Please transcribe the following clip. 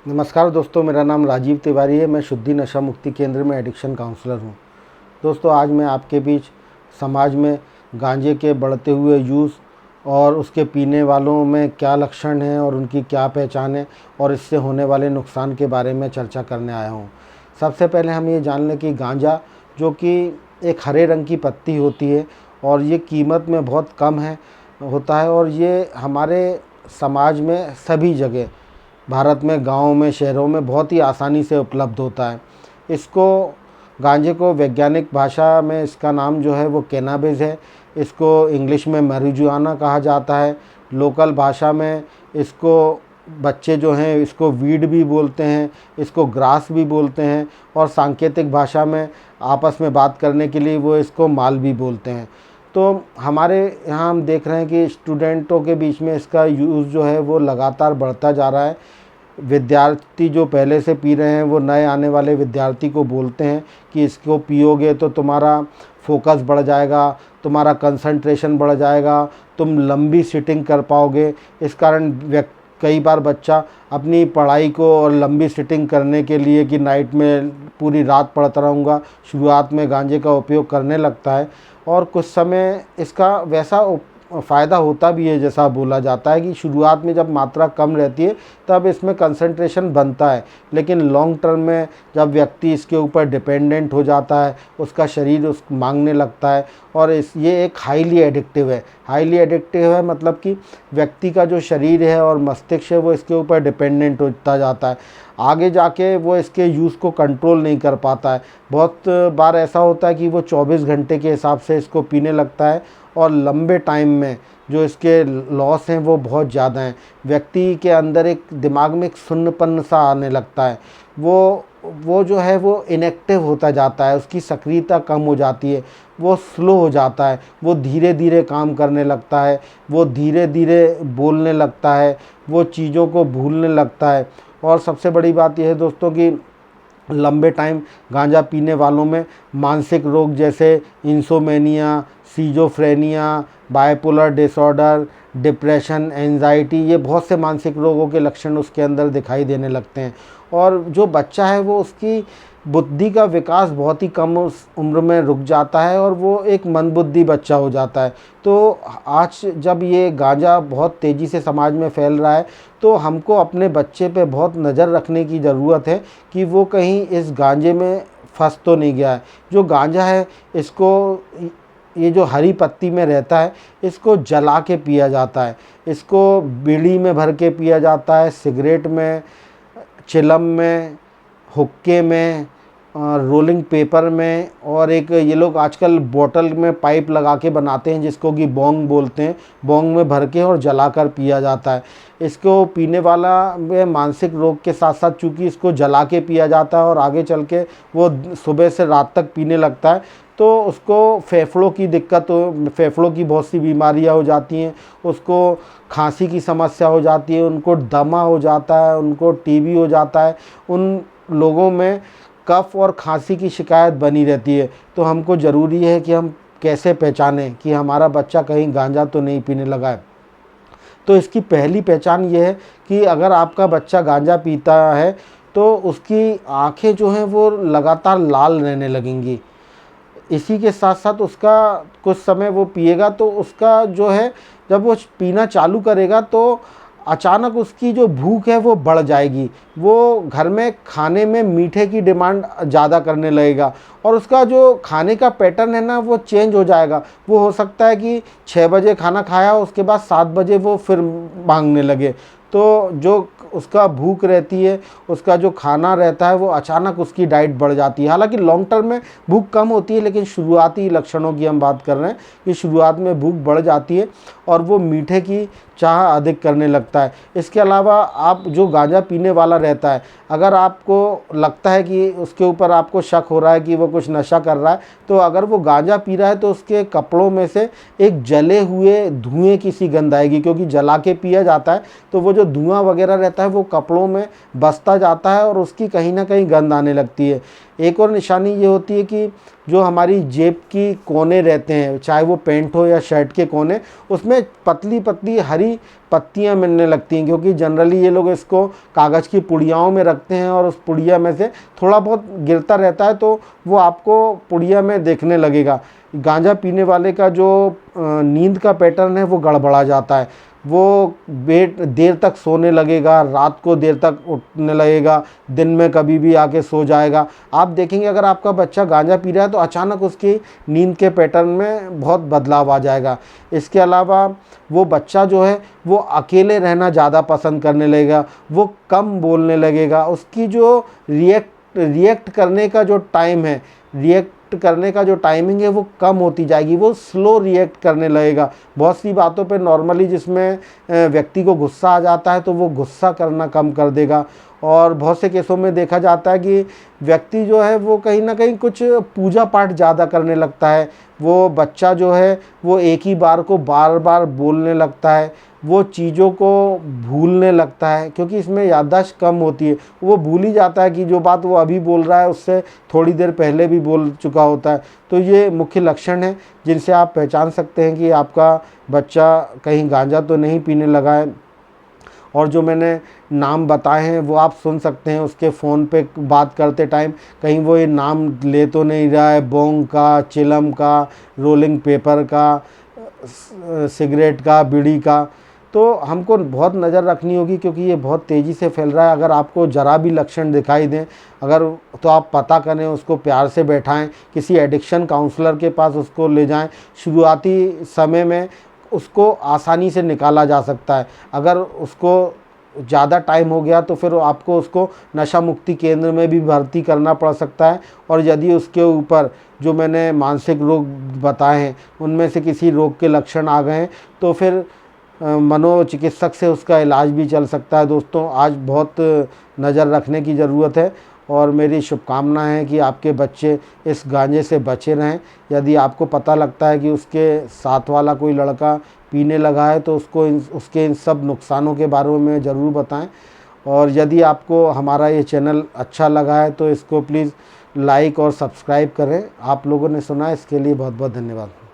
नमस्कार दोस्तों, मेरा नाम राजीव तिवारी है। मैं शुद्धि नशा मुक्ति केंद्र में एडिक्शन काउंसलर हूँ। दोस्तों, आज मैं आपके बीच समाज में गांजे के बढ़ते हुए यूज़ और उसके पीने वालों में क्या लक्षण हैं और उनकी क्या पहचान है और इससे होने वाले नुकसान के बारे में चर्चा करने आया हूँ। सबसे पहले हम ये जान लें कि गांजा, जो कि एक हरे रंग की पत्ती होती है और ये कीमत में बहुत कम होता है और ये हमारे समाज में सभी जगह, भारत में गाँव में, शहरों में बहुत ही आसानी से उपलब्ध होता है। इसको गांजे को वैज्ञानिक भाषा में इसका नाम जो है वो कैनाबिस है। इसको इंग्लिश में marijuana कहा जाता है। लोकल भाषा में इसको बच्चे जो हैं इसको वीड भी बोलते हैं, इसको ग्रास भी बोलते हैं और सांकेतिक भाषा में आपस में बात करने के लिए वो इसको माल भी बोलते हैं। तो हमारे यहाँ हम देख रहे हैं कि स्टूडेंटों के बीच में इसका यूज़ जो है वो लगातार बढ़ता जा रहा है। विद्यार्थी जो पहले से पी रहे हैं वो नए आने वाले विद्यार्थी को बोलते हैं कि इसको पियोगे तो तुम्हारा फोकस बढ़ जाएगा, तुम्हारा कंसंट्रेशन बढ़ जाएगा, तुम लंबी सिटिंग कर पाओगे। इस कारण कई बार बच्चा अपनी पढ़ाई को और लंबी सिटिंग करने के लिए कि नाइट में पूरी रात पढ़ता रहूँगा, शुरुआत में गांजे का उपयोग करने लगता है और कुछ समय इसका वैसा फ़ायदा होता भी है। जैसा बोला जाता है कि शुरुआत में जब मात्रा कम रहती है तब इसमें कंसंट्रेशन बनता है, लेकिन लॉन्ग टर्म में जब व्यक्ति इसके ऊपर डिपेंडेंट हो जाता है, उसका शरीर उस मांगने लगता है और ये एक हाईली एडिक्टिव है। हाईली एडिक्टिव है मतलब कि व्यक्ति का जो शरीर है और मस्तिष्क है वो इसके ऊपर डिपेंडेंट होता जाता है। आगे जाके वो इसके यूज़ को कंट्रोल नहीं कर पाता है। बहुत बार ऐसा होता है कि वो 24 घंटे के हिसाब से इसको पीने लगता है और लंबे टाइम में जो इसके लॉस हैं वो बहुत ज़्यादा हैं। व्यक्ति के अंदर एक दिमाग में एक शून्यपन सा आने लगता है। वो जो है वो इनएक्टिव होता जाता है, उसकी सक्रियता कम हो जाती है, वो स्लो हो जाता है, वो धीरे धीरे काम करने लगता है, वो धीरे धीरे बोलने लगता है, वो चीज़ों को भूलने लगता है। और सबसे बड़ी बात यह है दोस्तों कि लंबे टाइम गांजा पीने वालों में मानसिक रोग जैसे insomnia, schizophrenia, bipolar disorder, depression, anxiety, ये बहुत से मानसिक रोगों के लक्षण उसके अंदर दिखाई देने लगते हैं। और जो बच्चा है वो उसकी बुद्धि का विकास बहुत ही कम उस उम्र में रुक जाता है और वो एक मंदबुद्धि बच्चा हो जाता है। तो आज जब ये गांजा बहुत तेज़ी से समाज में फैल रहा है तो हमको अपने बच्चे पे बहुत नज़र रखने की ज़रूरत है कि वो कहीं इस गांजे में फंस तो नहीं गया है। जो गांजा है इसको, ये जो हरी पत्ती में रहता है, इसको जला के पिया जाता है, इसको बीड़ी में भर के पिया जाता है, सिगरेट में, चिलम में, हुक्के में, रोलिंग पेपर में, और एक ये लोग आजकल बोतल में पाइप लगा के बनाते हैं जिसको कि बोंग बोलते हैं, बोंग में भर के और जलाकर पिया जाता है। इसको पीने वाला में मानसिक रोग के साथ साथ चूँकि इसको जला के पिया जाता है और आगे चल के वो सुबह से रात तक पीने लगता है तो उसको फेफड़ों की दिक्कत फेफड़ों की बहुत सी बीमारियां हो जाती हैं, उसको खांसी की समस्या हो जाती है, उनको दमा हो जाता है, उनको टीबी हो जाता है। उन लोगों में कफ और खांसी की शिकायत बनी रहती है। तो हमको ज़रूरी है कि हम कैसे पहचानें कि हमारा बच्चा कहीं गांजा तो नहीं पीने लगा है। तो इसकी पहली पहचान ये है कि अगर आपका बच्चा गांजा पीता है तो उसकी आँखें जो हैं वो लगातार लाल रहने लगेंगी। इसी के साथ साथ उसका कुछ समय वो पिएगा तो उसका जो है, जब वो पीना चालू करेगा तो अचानक उसकी जो भूख है वो बढ़ जाएगी। वो घर में खाने में मीठे की डिमांड ज़्यादा करने लगेगा और उसका जो खाने का पैटर्न है ना वो चेंज हो जाएगा। वो हो सकता है कि 6 बजे खाना खाया, उसके बाद 7 बजे वो फिर मांगने लगे। तो जो उसका भूख रहती है, उसका जो खाना रहता है, वो अचानक उसकी डाइट बढ़ जाती है। हालांकि लॉन्ग टर्म में भूख कम होती है, लेकिन शुरुआती लक्षणों की हम बात कर रहे हैं कि शुरुआत में भूख बढ़ जाती है और वो मीठे की चाह अधिक करने लगता है। इसके अलावा आप जो गांजा पीने वाला रहता है, अगर आपको लगता है कि उसके ऊपर आपको शक हो रहा है कि वो कुछ नशा कर रहा है, तो अगर वो गांजा पी रहा है तो उसके कपड़ों में से एक जले हुए धुएं की सी गंध आएगी, क्योंकि जला के पिया जाता है तो वो जो धुआं वगैरह रहता है वो कपड़ों में बसता जाता है और उसकी कहीं ना कहीं गंध आने लगती है। एक और निशानी ये होती है कि जो हमारी जेब की कोने रहते हैं, चाहे वो पैंट हो या शर्ट के कोने, उसमें पतली पतली हरी हरी पत्तियां मिलने लगती हैं, क्योंकि जनरली ये लोग इसको कागज़ की पुड़ियाओं में रखते हैं और उस पुड़िया में से थोड़ा बहुत गिरता रहता है, तो वो आपको पुड़िया में देखने लगेगा। गांजा पीने वाले का जो नींद का पैटर्न है वो गड़बड़ा जाता है, वो देर तक सोने लगेगा, रात को देर तक उठने लगेगा, दिन में कभी भी आके सो जाएगा। आप देखेंगे अगर आपका बच्चा गांजा पी रहा है तो अचानक उसकी नींद के पैटर्न में बहुत बदलाव आ जाएगा। इसके अलावा वो बच्चा जो है वो अकेले रहना ज़्यादा पसंद करने लगेगा, वो कम बोलने लगेगा, उसकी जो रिएक्ट करने का जो टाइम है, रिएक्ट करने का जो टाइमिंग है वो कम होती जाएगी, वो स्लो रिएक्ट करने लगेगा। बहुत सी बातों पे नॉर्मली जिसमें व्यक्ति को गुस्सा आ जाता है तो वो गुस्सा करना कम कर देगा। और बहुत से केसों में देखा जाता है कि व्यक्ति जो है वो कहीं ना कहीं कुछ पूजा पाठ ज़्यादा करने लगता है, वो बच्चा जो है वो एक ही बार को बार बार बोलने लगता है, वो चीज़ों को भूलने लगता है, क्योंकि इसमें याददाश्त कम होती है। वो भूल ही जाता है कि जो बात वो अभी बोल रहा है उससे थोड़ी देर पहले भी बोल चुका होता है। तो ये मुख्य लक्षण हैं जिनसे आप पहचान सकते हैं कि आपका बच्चा कहीं गांजा तो नहीं पीने लगा है। और जो मैंने नाम बताए हैं वो आप सुन सकते हैं उसके फ़ोन पे बात करते टाइम, कहीं वो ये नाम ले तो नहीं रहा है बोंग का, चिलम का, रोलिंग पेपर का, सिगरेट का, बीड़ी का। तो हमको बहुत नज़र रखनी होगी, क्योंकि ये बहुत तेज़ी से फैल रहा है। अगर आपको ज़रा भी लक्षण दिखाई दें अगर तो आप पता करें, उसको प्यार से बैठाएं, किसी एडिक्शन काउंसलर के पास उसको ले जाएं। शुरुआती समय में उसको आसानी से निकाला जा सकता है। अगर उसको ज़्यादा टाइम हो गया तो फिर आपको उसको नशा मुक्ति केंद्र में भी भर्ती करना पड़ सकता है। और यदि उसके ऊपर जो मैंने मानसिक रोग बताए हैं उनमें से किसी रोग के लक्षण आ गए हैं तो फिर मनोचिकित्सक से उसका इलाज भी चल सकता है। दोस्तों, आज बहुत नज़र रखने की ज़रूरत है और मेरी शुभकामनाएं हैं कि आपके बच्चे इस गांजे से बचे रहें। यदि आपको पता लगता है कि उसके साथ वाला कोई लड़का पीने लगा है तो उसके इन सब नुकसानों के बारे में ज़रूर बताएं। और यदि आपको हमारा ये चैनल अच्छा लगा है तो इसको प्लीज़ लाइक और सब्सक्राइब करें। आप लोगों ने सुना, इसके लिए बहुत बहुत धन्यवाद।